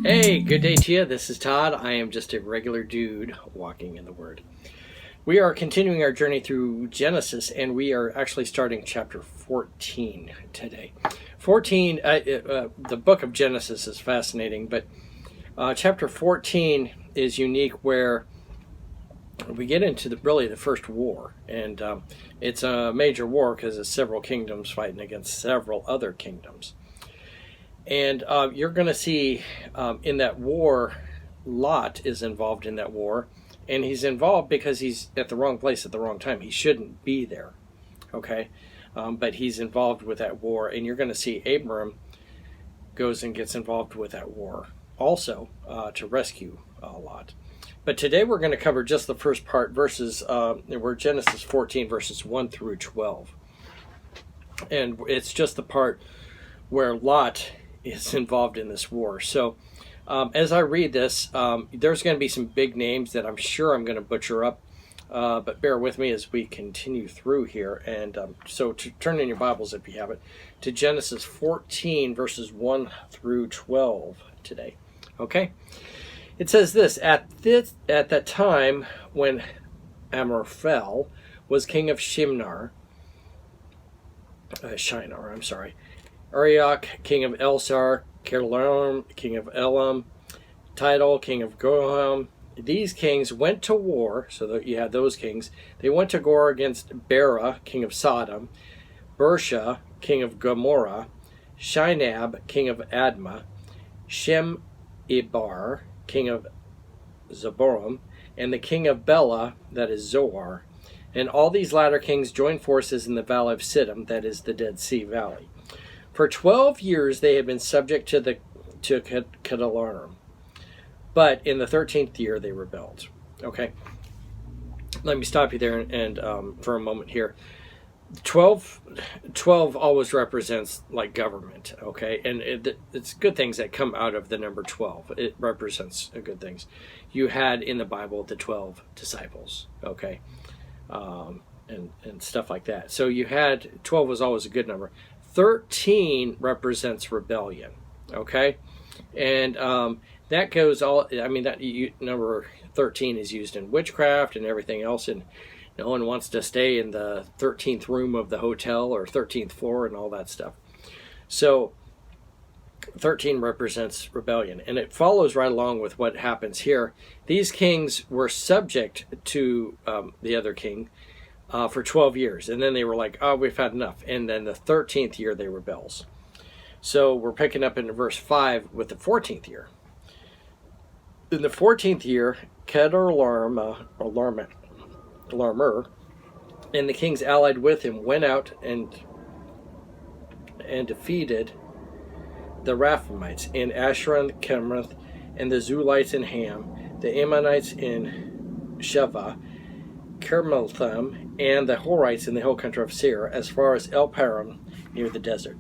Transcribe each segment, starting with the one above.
Hey, good day to you. This is Todd. I am just a regular dude walking in the Word. We are continuing our journey through Genesis, and we are actually starting chapter 14 today. 14, the book of Genesis is fascinating, but chapter 14 is unique where we get into really the first war, and it's a major war because it's several kingdoms fighting against several other kingdoms. And you're going to see in that war, Lot is involved in that war, and he's involved because he's at the wrong place at the wrong time. He shouldn't be there, okay? But he's involved with that war, and you're going to see Abram goes and gets involved with that war also to rescue Lot. But today we're going to cover just the first part, verses, we're Genesis 14, verses 1 through 12. And it's just the part where Lot is involved in this war. So as I read this, there's going to be some big names that I'm sure I'm going to butcher up, but bear with me as we continue through here. And so turn in your Bibles, if you have it, to Genesis 14 verses 1 through 12 today. Okay, it says this: at that time when Amraphel was king of Shinar, Arioch, king of Elsar, Kedorlaomer, king of Elam, Tidal, king of Goham. These kings went to war, so that you had those kings. They went to war against Bera, king of Sodom, Bersha, king of Gomorrah, Shinab, king of Admah, Shem-Eber, king of Zeborim, and the king of Bela, that is Zoar. And all these latter kings joined forces in the valley of Siddim, that is the Dead Sea Valley. For 12 years they had been subject to Kedorlaomer, but in the 13th year they rebelled. Okay, let me stop you there and for a moment here. 12 always represents like government, okay, and it's good things that come out of the number 12. It represents good things. You had in the Bible the 12 disciples, okay, and stuff like that. So you had 12 was always a good number. 13 represents rebellion, okay, and that goes all. I mean, number 13 is used in witchcraft and everything else, and no one wants to stay in the 13th room of the hotel or 13th floor and all that stuff. So 13 represents rebellion, and it follows right along with what happens here. These kings were subject to the other king for 12 years, and then they were like, oh, we've had enough, and then the 13th year they rebels. So we're picking up in verse 5 with the 14th year. In the 14th year, Kedorlaomer and the kings allied with him went out and defeated the Raphamites in Asheron, Chemrath, and the Zulites in Ham, the Ammonites in Sheva, Kermeltham, and the Horites in the hill country of Seir, as far as El Paran, near the desert.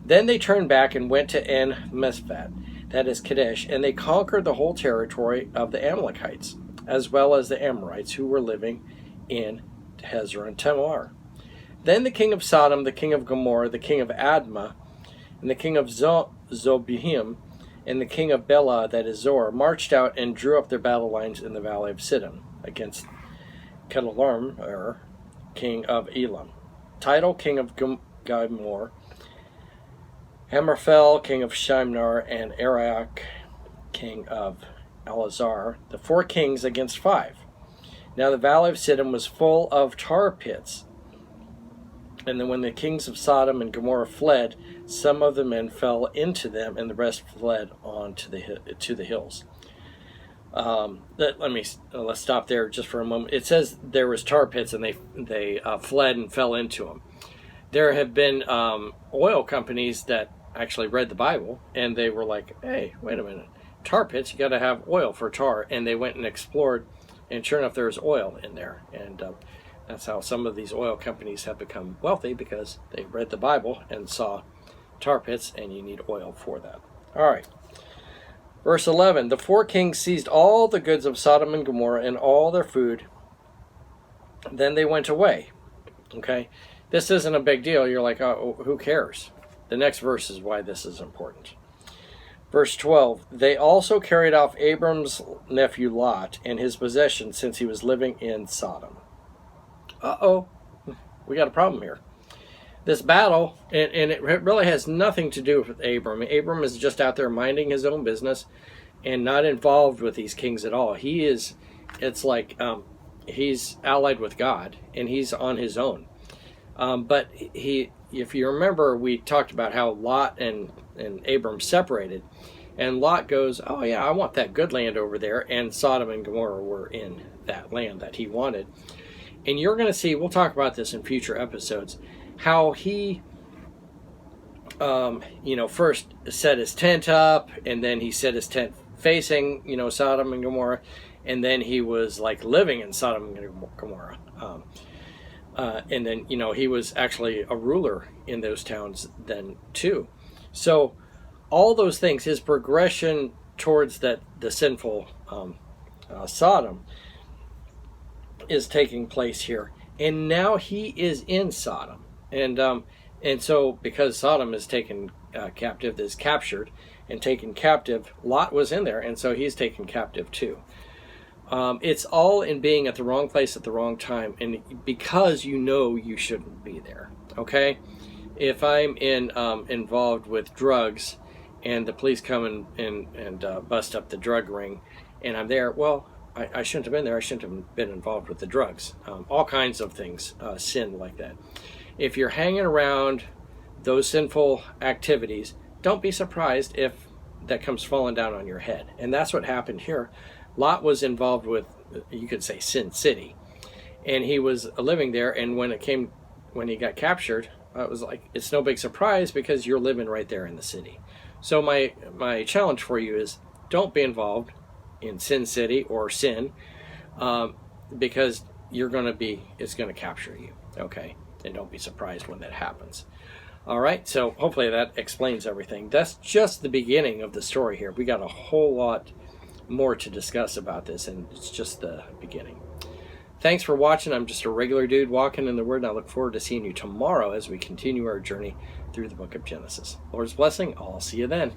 Then they turned back and went to En Mesphat, that is Kadesh, and they conquered the whole territory of the Amalekites, as well as the Amorites who were living in Hazar and Tamar. Then the king of Sodom, the king of Gomorrah, the king of Admah, and the king of Zobihim, and the king of Bela, that is Zoar, marched out and drew up their battle lines in the valley of Siddim against Kedorlaomer, king of Elam, Tidal, king of Gomorrah, Amraphel, king of Shinar, and Arioch, king of Elazar, the 4 kings against 5. Now the valley of Siddim was full of tar pits, and then when the kings of Sodom and Gomorrah fled, some of the men fell into them, and the rest fled on to the hills. Let's stop there just for a moment. It says there was tar pits, and they fled and fell into them. There have been oil companies that actually read the Bible, and they were like, hey, wait a minute, tar pits, you got to have oil for tar, and they went and explored, and sure enough, there's oil in there, and that's how some of these oil companies have become wealthy, because they read the Bible and saw tar pits, and you need oil for that. All right. Verse 11, the 4 kings seized all the goods of Sodom and Gomorrah and all their food. Then they went away. Okay? This isn't a big deal. You're like, oh, who cares? The next verse is why this is important. Verse 12, they also carried off Abram's nephew Lot and his possessions since he was living in Sodom. Uh-oh, we got a problem here. This battle, and it really has nothing to do with Abram. Abram is just out there minding his own business and not involved with these kings at all. He's allied with God, and he's on his own. But if you remember, we talked about how Lot and Abram separated. And Lot goes, oh yeah, I want that good land over there. And Sodom and Gomorrah were in that land that he wanted. And you're going to see, we'll talk about this in future episodes, how he, first set his tent up, and then he set his tent facing, Sodom and Gomorrah, and then he was like living in Sodom and Gomorrah. And then, he was actually a ruler in those towns then too. So all those things, his progression towards the sinful Sodom is taking place here. And now he is in Sodom. And so because Sodom is taken captive, is captured and taken captive, Lot was in there, and so he's taken captive too. It's all in being at the wrong place at the wrong time, and because you shouldn't be there. Okay, if I'm involved with drugs, and the police come and bust up the drug ring, and I'm there, well, I shouldn't have been there. I shouldn't have been involved with the drugs. All kinds of things, sin like that. If you're hanging around those sinful activities, don't be surprised if that comes falling down on your head. And that's what happened here. Lot was involved with, you could say, Sin City, and he was living there. And when he got captured, it was like, it's no big surprise because you're living right there in the city. So my challenge for you is, don't be involved in Sin City or sin, because it's going to capture you. Okay, and don't be surprised when that happens. All right, so hopefully that explains everything. That's just the beginning of the story here. We got a whole lot more to discuss about this, and it's just the beginning. Thanks for watching. I'm just a regular dude walking in the Word, and I look forward to seeing you tomorrow as we continue our journey through the book of Genesis. Lord's blessing. I'll see you then.